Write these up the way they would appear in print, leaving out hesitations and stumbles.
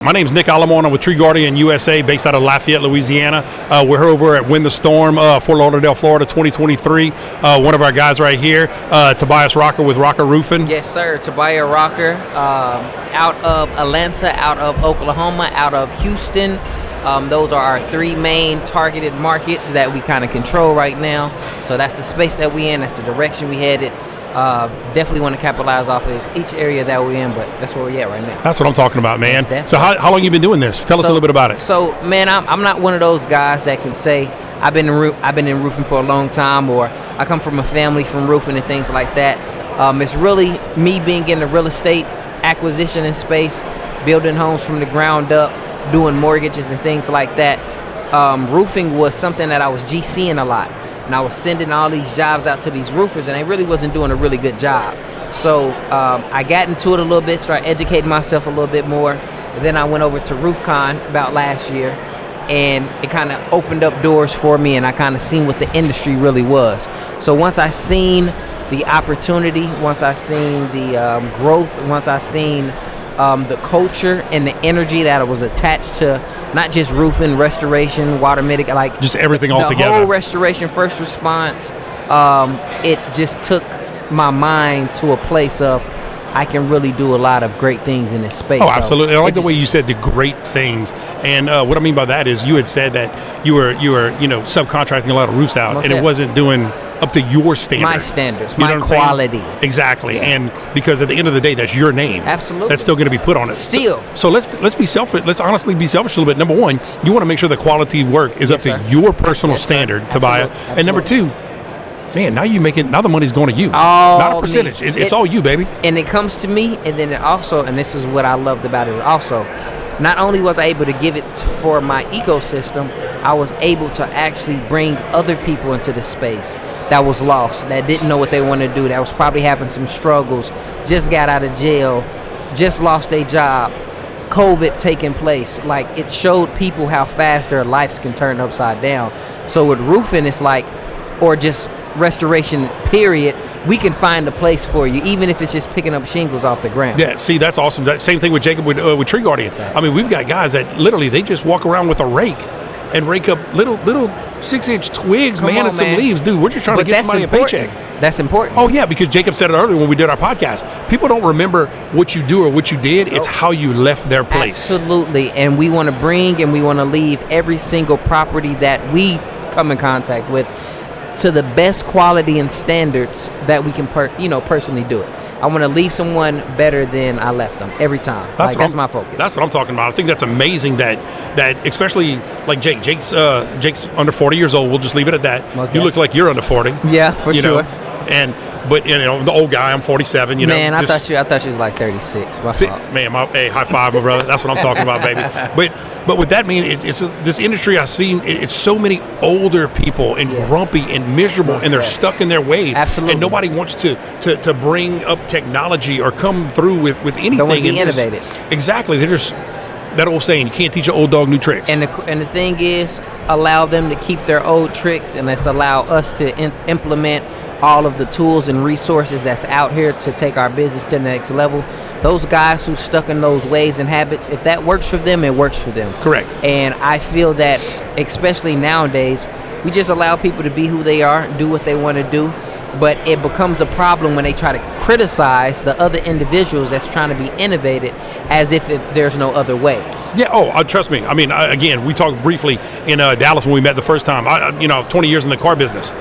My name's Nick Alamona with Tree Guardian USA, based out of Lafayette, Louisiana. We're over at Win the Storm, Fort Lauderdale, Florida, 2023. One of our guys right here, Tobias Rocker with Rocker Roofing. Yes, sir. Tobiah Rocker, out of Atlanta, out of Oklahoma, out of Houston. Those are our three main targeted markets that we kind of control right now. So that's the space that we're in. That's the direction we headed. Definitely want to capitalize off of each area that we're in, but that's where we're at right now. That's what I'm talking about, man. So how long you been doing this? Tell us a little bit about it. So, man, I'm not one of those guys that can say I've been in roofing for a long time, or I come from a family from roofing and things like that. It's really me being in the real estate acquisition and space, building homes from the ground up, doing mortgages and things like that. Roofing was something that I was GCing a lot. And I was sending all these jobs out to these roofers, and they really wasn't doing a really good job. So I got into it a little bit, started educating myself a little bit more. And then I went over to RoofCon about last year, and it kind of opened up doors for me, and I kind of seen what the industry really was. So once I seen the opportunity, once I seen the growth, once I seen the culture and the energy that was attached to not just roofing, restoration, water mitigation, like just everything all together. The whole restoration, first response. It just took my mind to a place of I can really do a lot of great things in this space. Oh, absolutely. I like the way you said the great things. And what I mean by that is you had said that you were subcontracting a lot of roofs out, and it wasn't doing up to your standard. My standards, my quality. Exactly. Yeah. And because at the end of the day, that's your name. Absolutely. That's still going to be put on it. Still. So let's be selfish. Let's honestly be selfish a little bit. Number one, you want to make sure the quality work is up to your personal standard, Tobiah. Absolutely. And number two, man, now the money's going to you. Not a percentage. It's all you, baby. And it comes to me, and then it also, and this is what I loved about it also, not only was I able to give it for my ecosystem, I was able to actually bring other people into the space that was lost, that didn't know what they wanted to do, that was probably having some struggles, just got out of jail, just lost their job, COVID taking place. Like, it showed people how fast their lives can turn upside down. So with roofing, it's like, or just restoration period, we can find a place for you, even if it's just picking up shingles off the ground. Yeah, see, that's awesome. That same thing with Jacob with Tree Guardian. I mean, we've got guys that literally they just walk around with a rake and rake up little 6-inch twigs, and some leaves. Dude, we're just trying to get somebody a paycheck. That's important. Oh, yeah, because Jacob said it earlier when we did our podcast. People don't remember what you do or what you did. It's how you left their place. Absolutely. And we want to bring and we want to leave every single property that we come in contact with to the best quality and standards that we can personally do it. I want to leave someone better than I left them every time. That's my focus. That's what I'm talking about. I think that's amazing that especially like Jake's under 40 years old. We'll just leave it at that. Okay. You look like you're under 40. Yeah, for sure. But the old guy, I'm 47. Man, I thought you was like 36. High five, my brother. That's what I'm talking about, baby. But with that mean, it's this industry I've seen. It's so many older people and grumpy and miserable, and they're stuck in their ways. Absolutely. And nobody wants to bring up technology or come through with anything. Don't want to be innovative. Exactly. They're just that old saying, you can't teach an old dog new tricks. And the thing is, allow them to keep their old tricks, and let's allow us to implement all of the tools and resources that's out here to take our business to the next level. Those guys who stuck in those ways and habits, if that works for them, it works for them. Correct. And I feel that, especially nowadays, we just allow people to be who they are, do what they want to do, but it becomes a problem when they try to criticize the other individuals that's trying to be innovative as if there's no other ways. Yeah, trust me. I mean, again, we talked briefly in Dallas when we met the first time. 20 years in the car business.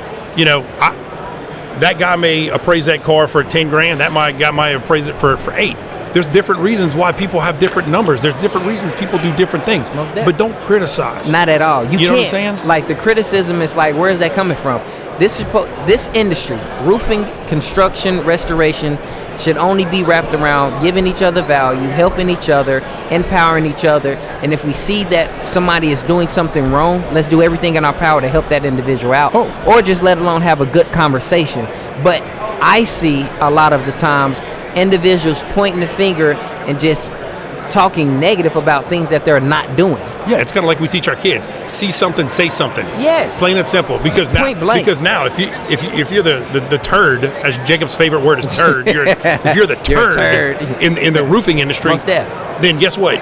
That guy may appraise that car for 10 grand. That guy might appraise it for 8. There's different reasons why people have different numbers. There's different reasons people do different things. But don't criticize. Not at all. You know what I'm saying? Like, the criticism is like, where is that coming from? This industry, roofing, construction, restoration, should only be wrapped around giving each other value, helping each other, empowering each other. And if we see that somebody is doing something wrong, let's do everything in our power to help that individual out. Or just let alone have a good conversation. But I see a lot of the times individuals pointing the finger and just talking negative about things that they're not doing. Yeah, it's kind of like we teach our kids: see something, say something. Yes, plain and simple. Because now, if you're the turd, as Jacob's favorite word is turd, if you're the turd in the roofing industry, then guess what?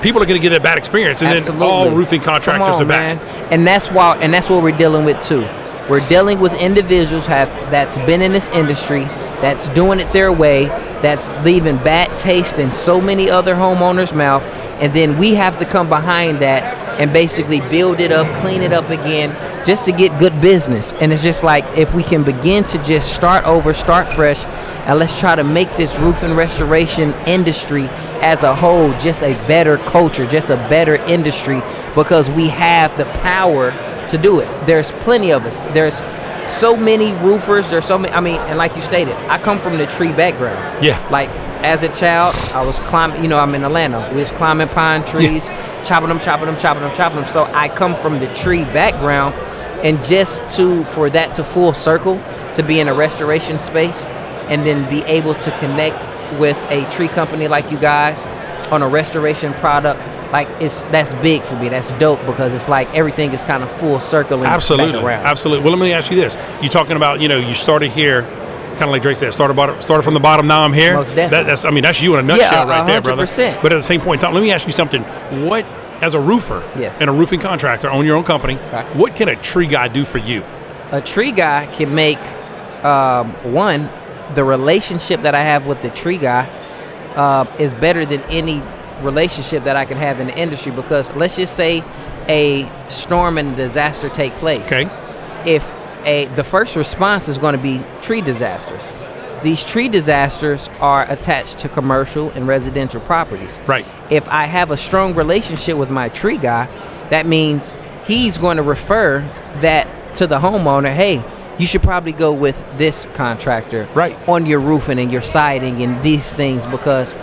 people are going to get that bad experience, and Absolutely. then all roofing contractors are bad. Man. And that's what we're dealing with too. We're dealing with individuals that's been in this industry, that's doing it their way, that's leaving bad taste in so many other homeowners' mouth, and then we have to come behind that and basically build it up, clean it up again, just to get good business. And it's just like, if we can begin to just start over, start fresh, and let's try to make this roof and restoration industry as a whole just a better culture, just a better industry, because we have the power to do it. There's plenty of us. There's so many roofers. There's so many. I mean, and like you stated, I come from the tree background. Yeah. Like, as a child, I was climbing. I'm in Atlanta. We was climbing pine trees, chopping them. So I come from the tree background, and just for that to full circle, to be in a restoration space, and then be able to connect with a tree company like you guys on a restoration product. Like, that's big for me. That's dope, because it's like everything is kind of full circling. Absolutely, back around. absolutely. Well, let me ask you this: you talking about, you started here, kind of like Drake said, started from the bottom. Now I'm here. Most definitely. That's you in a nutshell, right there, brother. 100%. But at the same point in time, let me ask you something: what, as a roofer and a roofing contractor, own your own company, what can a tree guy do for you? A tree guy can make one, the relationship that I have with the tree guy is better than any relationship that I can have in the industry, because let's just say a storm and disaster take place. Okay. If the first response is going to be tree disasters. These tree disasters are attached to commercial and residential properties. Right. If I have a strong relationship with my tree guy, that means he's going to refer that to the homeowner. Hey, you should probably go with this contractor on your roofing and your siding and these things, because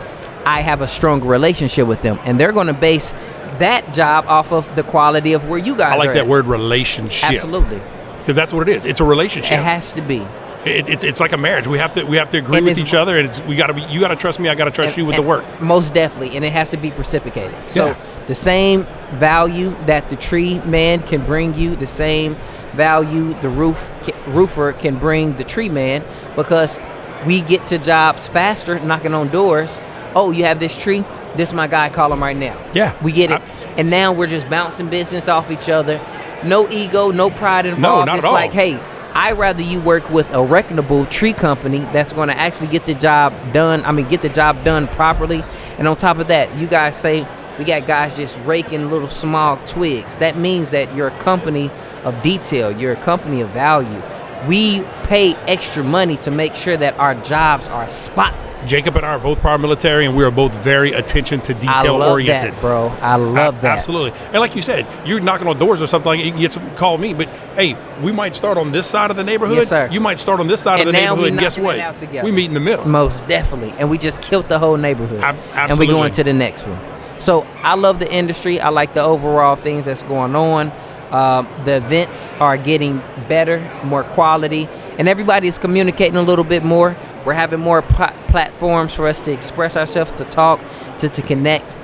I have a stronger relationship with them, and they're going to base that job off of the quality of where you guys are. I like that word, relationship. Absolutely. Because that's what it is. It's a relationship. It has to be. It's like a marriage. We have to agree with each other, and you got to trust me. I got to trust you with the work. Most definitely, and it has to be reciprocated. So the same value that the tree man can bring you, the same value the roofer can bring the tree man, because we get to jobs faster, knocking on doors. Oh, you have this tree? This my guy, call him right now. Yeah. We get it. And now we're just bouncing business off each other. No ego, no pride involved. No, not it's at all. Like, hey, I'd rather you work with a reputable tree company that's going to actually get the job done. Get the job done properly. And on top of that, you guys say we got guys just raking little small twigs. That means that you're a company of detail. You're a company of value. We pay extra money to make sure that our jobs are spotless. Jacob and I are both prior military, and we are both very attention to detail oriented. That, bro. I love that. Absolutely. And like you said, you're knocking on doors or something like that, you can get some, call me. But hey, we might start on this side of the neighborhood. Yes, sir. You might start on this side of the neighborhood, and guess what? We meet in the middle. Most definitely. And we just killed the whole neighborhood. Absolutely. And we going to the next one. So I love the industry. I like the overall things that's going on. The events are getting better, more quality, and everybody's communicating a little bit more. We're having more platforms for us to express ourselves, to talk, to connect.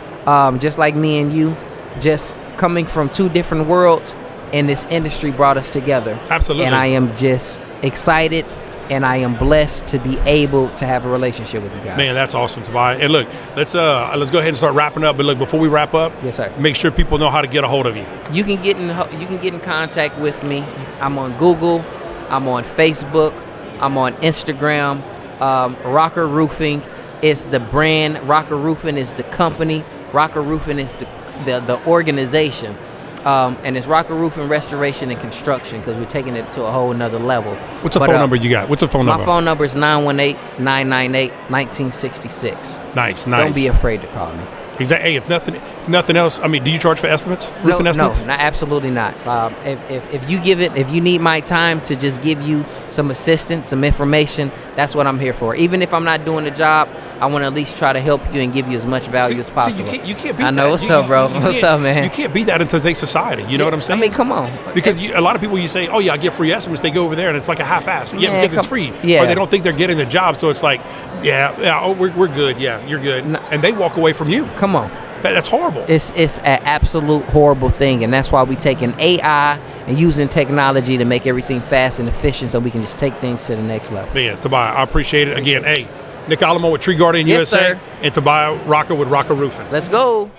Just like me and you, just coming from two different worlds, and this industry brought us together. Absolutely. And I am just excited, and I am blessed to be able to have a relationship with you guys. Man, that's awesome, Tobiah. And look, let's go ahead and start wrapping up. But look, before we wrap up, yes, sir, make sure people know how to get a hold of you. You can get in contact with me. I'm on Google. I'm on Facebook. I'm on Instagram. Rocker Roofing is the brand. Rocker Roofing is the company. Rocker Roofing is the organization. And it's Rocker Roofing Restoration and Construction, because we're taking it to a whole nother level. What's the phone number you got? What's the phone number? My phone number is 918-998-1966. Nice. Don't be afraid to call me. Exactly. Hey, if nothing else, do you charge for estimates? Roofing estimates? No, absolutely not. If you need my time to just give you some assistance, some information, that's what I'm here for. Even if I'm not doing the job, I want to at least try to help you and give you as much value as possible. You can't beat I know. that. What's up, bro? What's up, man? You can't beat that in today's society. You know what I'm saying? Come on. Because a lot of people, you say, oh, yeah, I get free estimates. They go over there, and it's like a half-ass. Yeah, because it's free. Yeah. Or they don't think they're getting the job, so it's like, we're good. Yeah, you're good. No. And they walk away from you. Come on. That's horrible. It's an absolute horrible thing, and that's why we taking AI and using technology to make everything fast and efficient, so we can just take things to the next level. Man, Tobiah, I appreciate it. Again, hey, Nick Alamo with Tree Guardian USA, sir. And Tobiah Rocker with Rocker Roofing. Let's go.